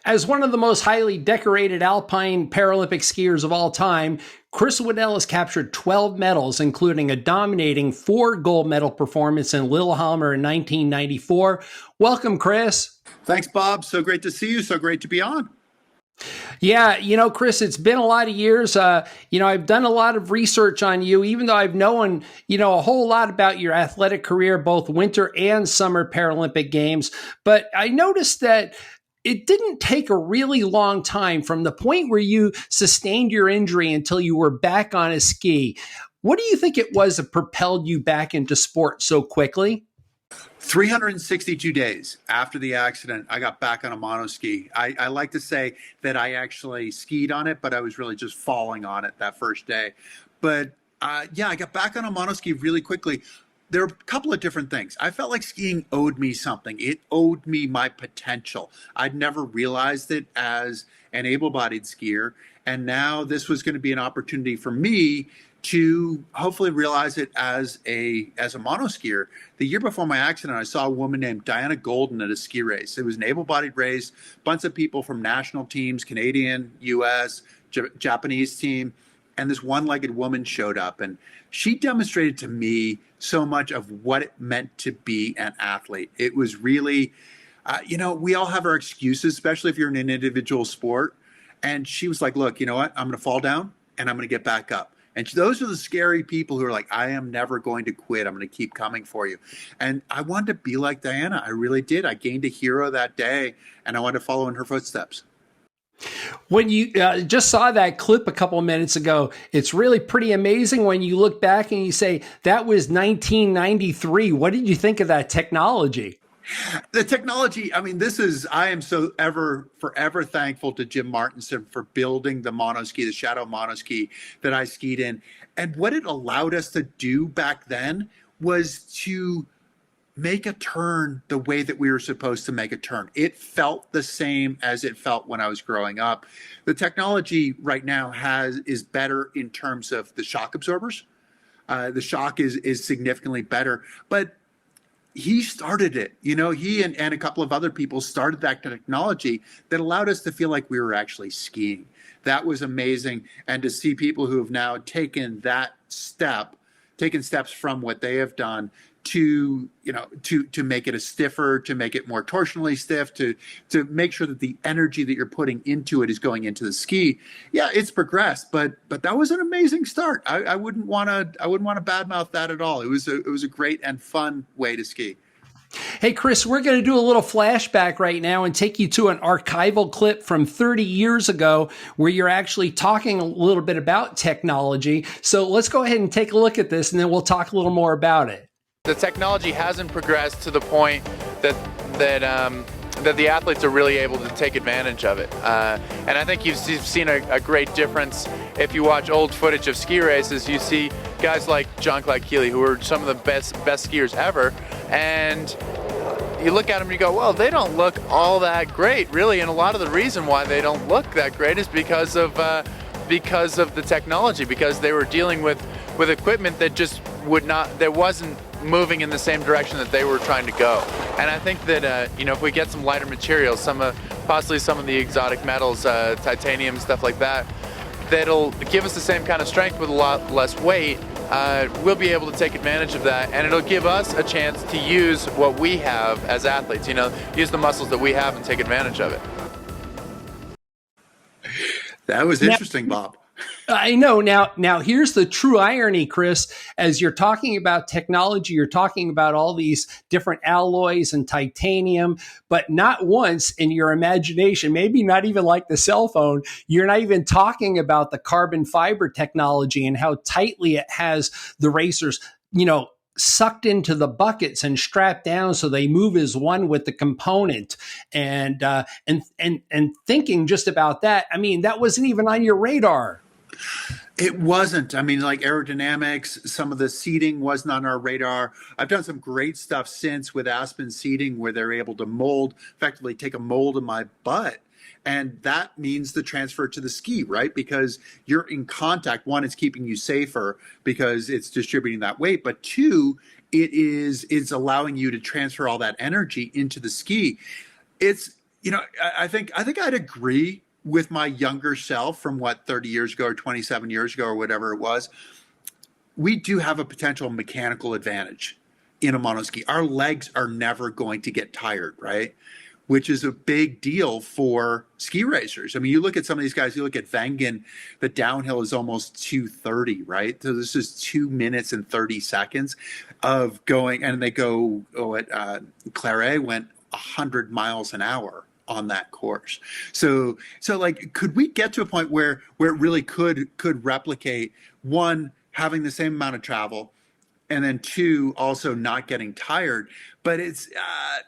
As one of the most highly decorated alpine Paralympic skiers of all time, Chris Waddell has captured 12 medals, including a dominating 4 gold medal performance in Lillehammer in 1994. Welcome, Chris. Thanks, Bob. So great to see you. So great to be on. Yeah, Chris, it's been a lot of years. I've done a lot of research on you, even though I've known, a whole lot about your athletic career, both winter and summer Paralympic Games. But I noticed that it didn't take a really long time from the point where you sustained your injury until you were back on a ski. What do you think it was that propelled you back into sport so quickly? 362 days after the accident, I got back on a monoski. I like to say that I actually skied on it, but I was really just falling on it that first day. But I got back on a monoski really quickly. There are a couple of different things. I felt like skiing owed me something. It owed me my potential. I'd never realized it as an able-bodied skier. And now this was going to be an opportunity for me to hopefully realize it as a monoskier. The year before my accident, I saw a woman named Diana Golden at a ski race. It was an able-bodied race, bunch of people from national teams, Canadian, US, Japanese team, and this one-legged woman showed up, and she demonstrated to me so much of what it meant to be an athlete. It was really, we all have our excuses, especially if you're in an individual sport. And she was like, look, you know what? I'm going to fall down and I'm going to get back up. And those are the scary people who are like, I am never going to quit. I'm going to keep coming for you. And I wanted to be like Diana. I really did. I gained a hero that day, and I wanted to follow in her footsteps. When you just saw that clip a couple of minutes ago, it's really pretty amazing when you look back and you say, that was 1993. What did you think of that technology? The technology, I am so forever thankful to Jim Martinson for building the monoski, the Shadow monoski that I skied in. And what it allowed us to do back then was to make a turn the way that we were supposed to make a turn. It felt the same as it felt when I was growing up. The technology right now is better in terms of the shock absorbers. The shock is significantly better, but he started it. He and a couple of other people started that technology that allowed us to feel like we were actually skiing. That was amazing. And to see people who have now taken steps from what they have done to make it a stiffer, to make it more torsionally stiff, to make sure that the energy that you're putting into it is going into the ski. Yeah, it's progressed, but that was an amazing start. I wouldn't want to badmouth that at all. It was a great and fun way to ski. Hey, Chris, we're going to do a little flashback right now and take you to an archival clip from 30 years ago where you're actually talking a little bit about technology. So let's go ahead and take a look at this, and then we'll talk a little more about it. The technology hasn't progressed to the point that the athletes are really able to take advantage of it. And I think you've seen a great difference. If you watch old footage of ski races, you see guys like Jean-Claude Keely, who are some of the best skiers ever, and you look at them and you go, well, they don't look all that great, really. And a lot of the reason why they don't look that great is because of the technology, because they were dealing with equipment that just wasn't moving in the same direction that they were trying to go. And I think that if we get some lighter materials, possibly some of the exotic metals, titanium, stuff like that, that'll give us the same kind of strength with a lot less weight, we'll be able to take advantage of that, and it'll give us a chance to use what we have as athletes, use the muscles that we have and take advantage of it. That was interesting, Bob. I know. Now here's the true irony, Chris. As you're talking about technology, you're talking about all these different alloys and titanium, but not once in your imagination, maybe not even like the cell phone, you're not even talking about the carbon fiber technology and how tightly it has the racers, sucked into the buckets and strapped down so they move as one with the component. And thinking just about that, that wasn't even on your radar. It wasn't. Like aerodynamics, some of the seating wasn't on our radar. I've done some great stuff since with Aspen seating where they're able to effectively take a mold of my butt. And that means the transfer to the ski, right? Because you're in contact. One, it's keeping you safer because it's distributing that weight. But two, it's allowing you to transfer all that energy into the ski. It's I think I'd agree with my younger self from 30 years ago or 27 years ago or whatever it was. We do have a potential mechanical advantage in a monoski. Our legs are never going to get tired, right? Which is a big deal for ski racers. I mean, you look at some of these guys, you look at Wengen, the downhill is almost 2:30, right? So this is 2 minutes and 30 seconds of going, and they go, Claret went 100 miles an hour on that course. So like, could we get to a point where it really could replicate, one, having the same amount of travel, and then two, also not getting tired? But it's,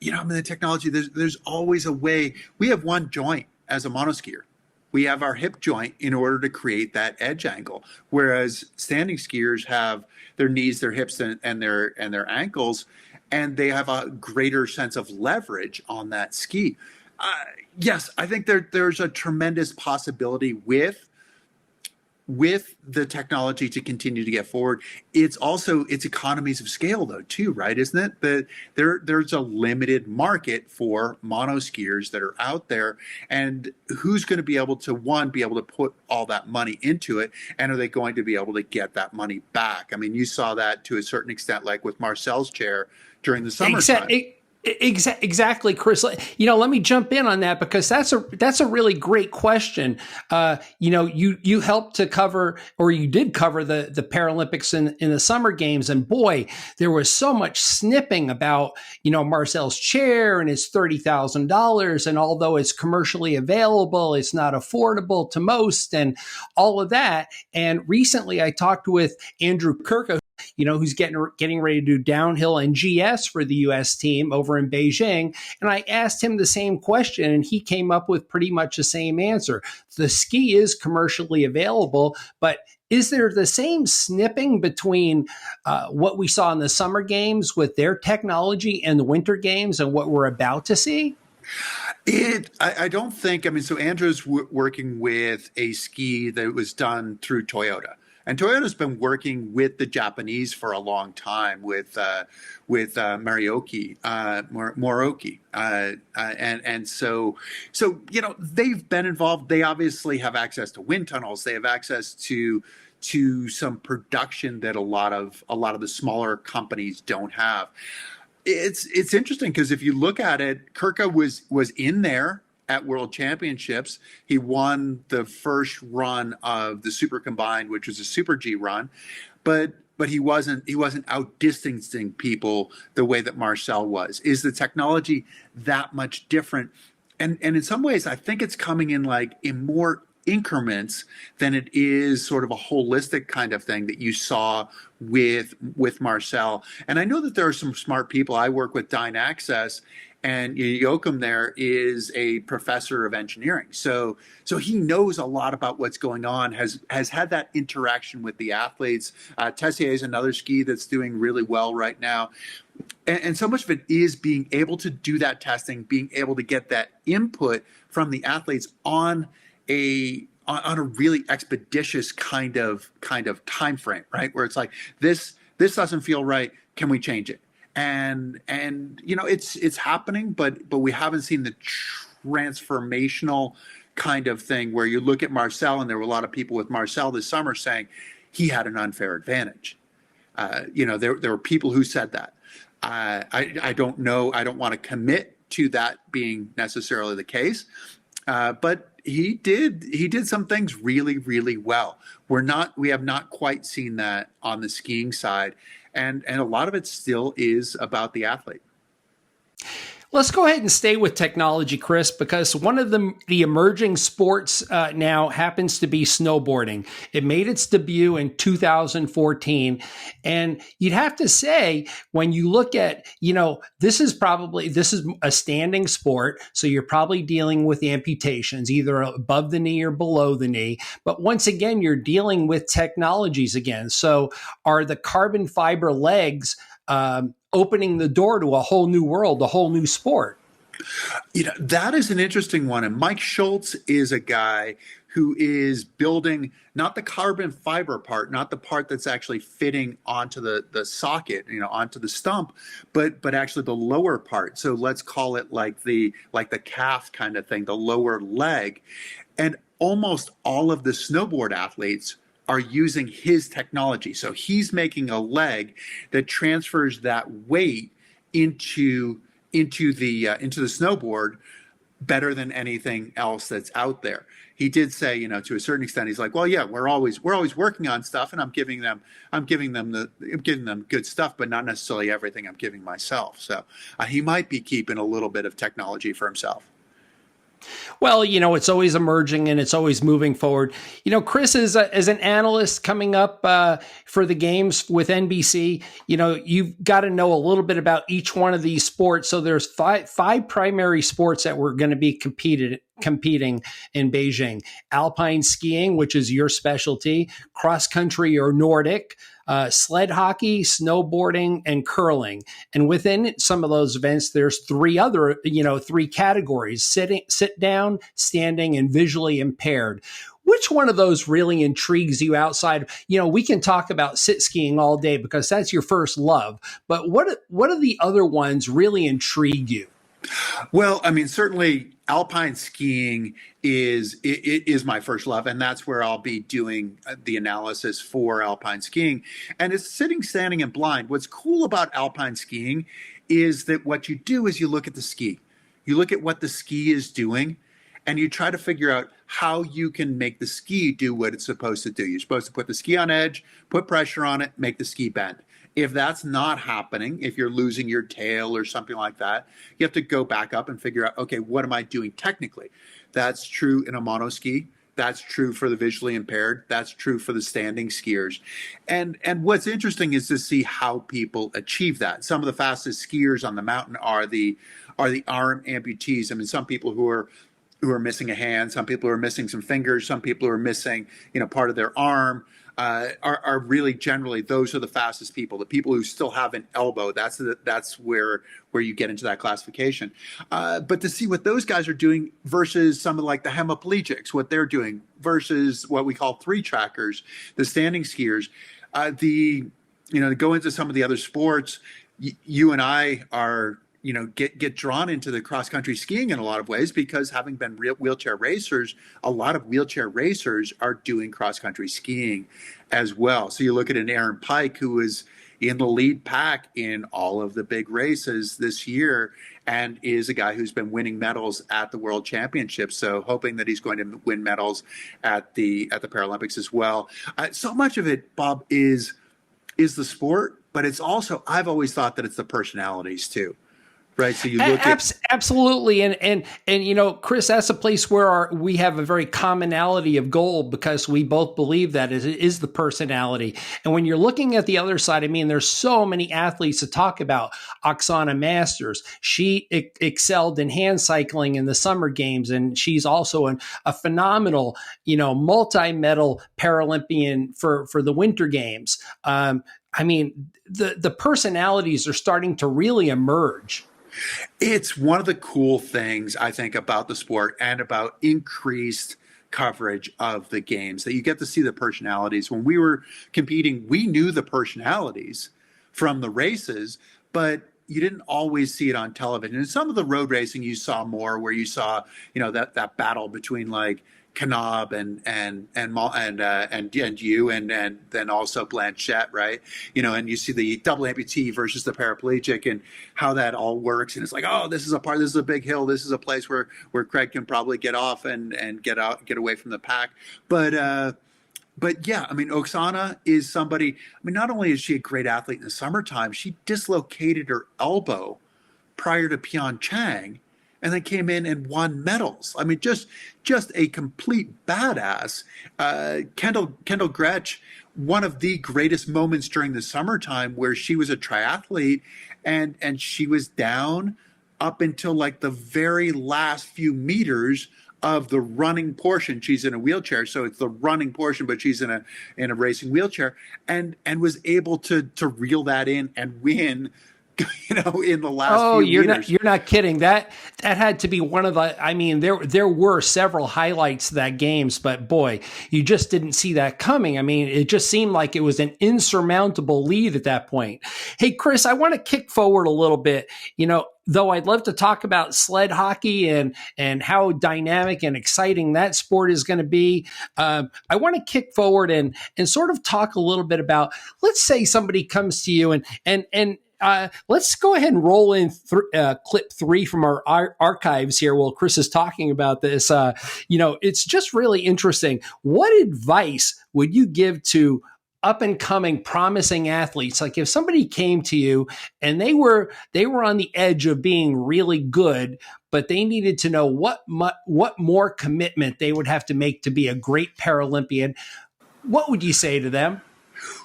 the technology, there's always a way. We have one joint as a monoskier. We have our hip joint in order to create that edge angle. Whereas standing skiers have their knees, their hips, and their ankles, and they have a greater sense of leverage on that ski. Yes, I think there's a tremendous possibility with the technology to continue to get forward. It's economies of scale though too, right? Isn't it? That there's a limited market for monoskiers that are out there, and who's going to be able to put all that money into it, and are they going to be able to get that money back? I mean, you saw that to a certain extent, like with Marcel's chair during the summertime. Exactly, Chris. Let me jump in on that, because that's a really great question. You helped to cover, or you did cover the Paralympics in the Summer Games, and boy, there was so much snipping about Marcel's chair and his $30,000, and although it's commercially available, it's not affordable to most, and all of that. And recently, I talked with Andrew Kirka, who's getting ready to do downhill and GS for the U.S. team over in Beijing. And I asked him the same question, and he came up with pretty much the same answer. The ski is commercially available, but is there the same snipping between what we saw in the Summer Games with their technology and the Winter Games and what we're about to see? I don't think, so Andrew's working with a ski that was done through Toyota. And Toyota's been working with the Japanese for a long time with Moroki, and so they've been involved. They obviously have access to wind tunnels. They have access to some production that a lot of the smaller companies don't have. It's interesting because if you look at it, Kirka was in there at World Championships. He won the first run of the Super Combined, which was a Super G run, but he wasn't outdistancing people the way that Marcel was. Is the technology that much different? And in some ways, I think it's coming in more increments than it is sort of a holistic kind of thing that you saw with Marcel. And I know that there are some smart people. I work with Dyne Access, and Joachim there is a professor of engineering. So he knows a lot about what's going on, has had that interaction with the athletes. Tessier is another ski that's doing really well right now. And so much of it is being able to do that testing, being able to get that input from the athletes on a really expeditious kind of time frame, right? Where it's like, this doesn't feel right. Can we change it? And it's happening, but we haven't seen the transformational kind of thing where you look at Marcel, and there were a lot of people with Marcel this summer saying he had an unfair advantage. There were people who said that. I don't know. I don't want to commit to that being necessarily the case, but he did some things really, really well. We have not quite seen that on the skiing side. And a lot of it still is about the athlete. Let's go ahead and stay with technology, Chris, because one of the emerging sports now happens to be snowboarding. It made its debut in 2014. And you'd have to say, when you look at, this is a standing sport. So you're probably dealing with amputations, either above the knee or below the knee. But once again, you're dealing with technologies again. So are the carbon fiber legs opening the door to a whole new world, a whole new sport? That is an interesting one. And Mike Schultz is a guy who is building not the carbon fiber part, not the part that's actually fitting onto the socket, onto the stump, but actually the lower part. So let's call it like the calf kind of thing, the lower leg. And almost all of the snowboard athletes are using his technology. So he's making a leg that transfers that weight into the snowboard better than anything else that's out there. He did say, to a certain extent, he's like, well, yeah, we're always working on stuff, and I'm giving them good stuff, but not necessarily everything I'm giving myself. So he might be keeping a little bit of technology for himself. Well, it's always emerging and it's always moving forward. Chris, as an analyst coming up for the games with NBC, you've got to know a little bit about each one of these sports. So there's five primary sports that we're going to be competing in Beijing: alpine skiing, which is your specialty; cross country or Nordic; sled hockey, snowboarding, and curling. And within some of those events, there's three categories: sit down, standing, and visually impaired. Which one of those really intrigues you outside? We can talk about sit skiing all day because that's your first love, but what are the other ones really intrigue you? Well, I mean, certainly alpine skiing is my first love, and that's where I'll be doing the analysis for alpine skiing. And it's sitting, standing, and blind. What's cool about alpine skiing is that what you do is you look at the ski. You look at what the ski is doing, and you try to figure out how you can make the ski do what it's supposed to do. You're supposed to put the ski on edge, put pressure on it, make the ski bend. If that's not happening, if you're losing your tail or something like that, you have to go back up and figure out, okay, what am I doing technically? That's true in a monoski. That's true for the visually impaired. That's true for the standing skiers. And what's interesting is to see how people achieve that. Some of the fastest skiers on the mountain are the arm amputees. I mean, some people who are missing a hand, some people who are missing some fingers, some people who are missing, part of their arm. Are really generally those are the fastest people. The people who still have an elbow, that's where you get into that classification. But to see what those guys are doing versus some of like the hemiplegics, what they're doing versus what we call three trackers, the standing skiers, to go into some of the other sports, you and I are get drawn into the cross-country skiing in a lot of ways because having been wheelchair racers, a lot of wheelchair racers are doing cross-country skiing as well. So you look at an Aaron Pike who is in the lead pack in all of the big races this year and is a guy who's been winning medals at the World Championships. So hoping that he's going to win medals at the Paralympics as well. So much of it, Bob, is the sport, but it's also, I've always thought that it's the personalities too. Right. So you look absolutely. And Chris, that's a place where we have a very commonality of goal because we both believe that it is the personality. And when you're looking at the other side, I mean, there's so many athletes to talk about. Oksana Masters, she excelled in hand cycling in the summer games. And she's also a phenomenal, multi-medal Paralympian for the winter games. I mean, the personalities are starting to really emerge. It's one of the cool things, I think, about the sport and about increased coverage of the games, that you get to see the personalities. When we were competing, we knew the personalities from the races, but you didn't always see it on television. In some of the road racing, you saw more where you saw, that battle between like Knab and you and then also Blanchette, right? And you see the double amputee versus the paraplegic and how that all works. And it's like, oh, this is a big hill. This is a place where Craig can probably get off and get away from the pack. But yeah, I mean, Oksana is somebody, I mean, not only is she a great athlete in the summertime, she dislocated her elbow prior to Pyeongchang and then came in and won medals. I mean, just a complete badass. Kendall Gretsch, one of the greatest moments during the summertime where she was a triathlete and she was down up until like the very last few meters of the running portion. She's in a wheelchair, so it's the running portion, but she's in a racing wheelchair and was able to reel that in and win in the last Oh, few meters. you're not kidding. That had to be one of the, I mean, there were several highlights to that games, but boy, you just didn't see that coming. I mean, it just seemed like it was an insurmountable lead at that point. Hey, Chris, I want to kick forward a little bit. Though I'd love to talk about sled hockey and how dynamic and exciting that sport is going to be, I want to kick forward and sort of talk a little bit about, let's say somebody comes to you and let's go ahead and roll in clip 3 from our archives here while Chris is talking about this. It's just really interesting. What advice would you give to up and coming promising athletes? Like if somebody came to you and they were on the edge of being really good, but they needed to know what more commitment they would have to make to be a great Paralympian, what would you say to them?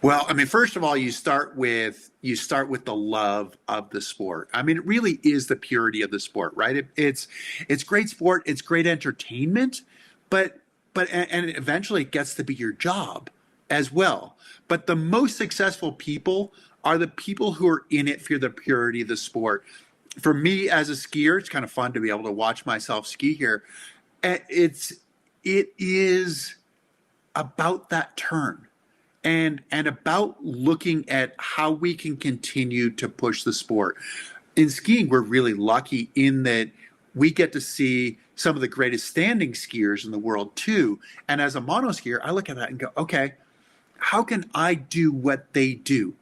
Well, I mean, first of all, you start with the love of the sport. I mean, it really is the purity of the sport, right? It's great sport, it's great entertainment, but eventually it gets to be your job as well. But the most successful people are the people who are in it for the purity of the sport. For me as a skier, it's kind of fun to be able to watch myself ski here. It is about that turn. And about looking at how we can continue to push the sport. In skiing, we're really lucky in that we get to see some of the greatest standing skiers in the world too. And as a monoskier, I look at that and go, okay, how can I do what they do?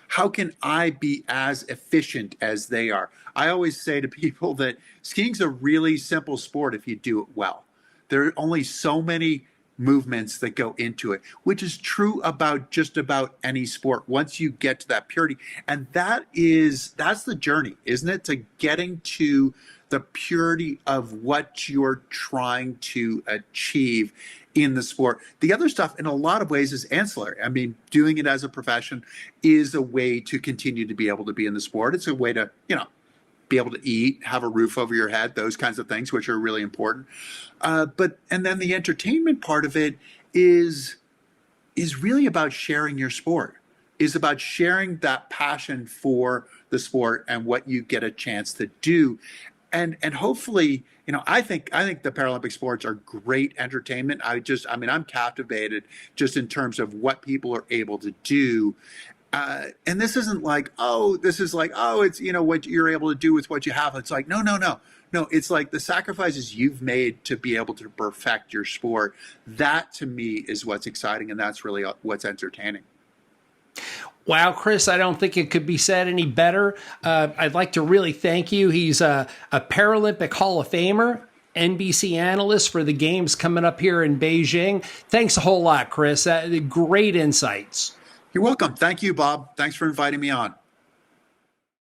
How can I be as efficient as they are? I always say to people that skiing's a really simple sport if you do it well. There are only so many movements that go into it, which is true about just about any sport once you get to that purity. And that's the journey, isn't it? To getting to the purity of what you're trying to achieve in the sport. The other stuff in a lot of ways is ancillary. I mean, doing it as a profession is a way to continue to be able to be in the sport. It's a way to, be able to eat, have a roof over your head, those kinds of things, which are really important. And then the entertainment part of it is really about sharing your sport, is about sharing that passion for the sport and what you get a chance to do. And hopefully, I think the Paralympic sports are great entertainment. I'm captivated just in terms of what people are able to do. And this isn't like, it's, what you're able to do with what you have. It's like, no. It's like the sacrifices you've made to be able to perfect your sport. That to me is what's exciting. And that's really what's entertaining. Wow, Chris, I don't think it could be said any better. I'd like to really thank you. He's a Paralympic Hall of Famer, NBC analyst for the games coming up here in Beijing. Thanks a whole lot, Chris. Great insights. You're welcome. Thank you, Bob. Thanks for inviting me on.